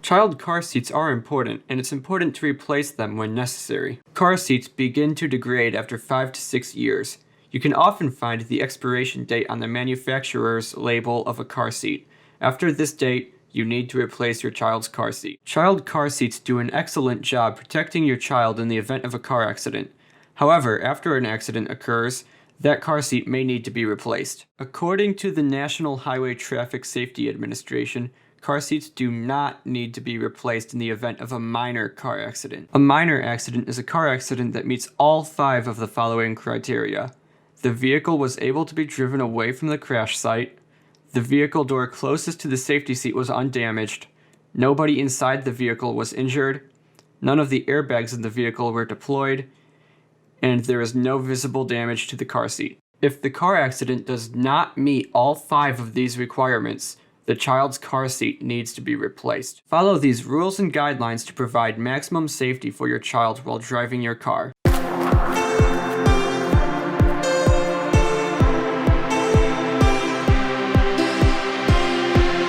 Child car seats are important, and it's important to replace them when necessary. Car seats begin to degrade after 5 to 6 years. You can often find the expiration date on the manufacturer's label of a car seat. After this date, you need to replace your child's car seat. Child car seats do an excellent job protecting your child in the event of a car accident. However, after an accident occurs, that car seat may need to be replaced. According to the National Highway Traffic Safety Administration, car seats do not need to be replaced in the event of a minor car accident. A minor accident is a car accident that meets all 5 of the following criteria. The vehicle was able to be driven away from the crash site. The vehicle door closest to the safety seat was undamaged. Nobody inside the vehicle was injured. None of the airbags in the vehicle were deployed. And there is no visible damage to the car seat. If the car accident does not meet all 5 of these requirements, the child's car seat needs to be replaced. Follow these rules and guidelines to provide maximum safety for your child while driving your car.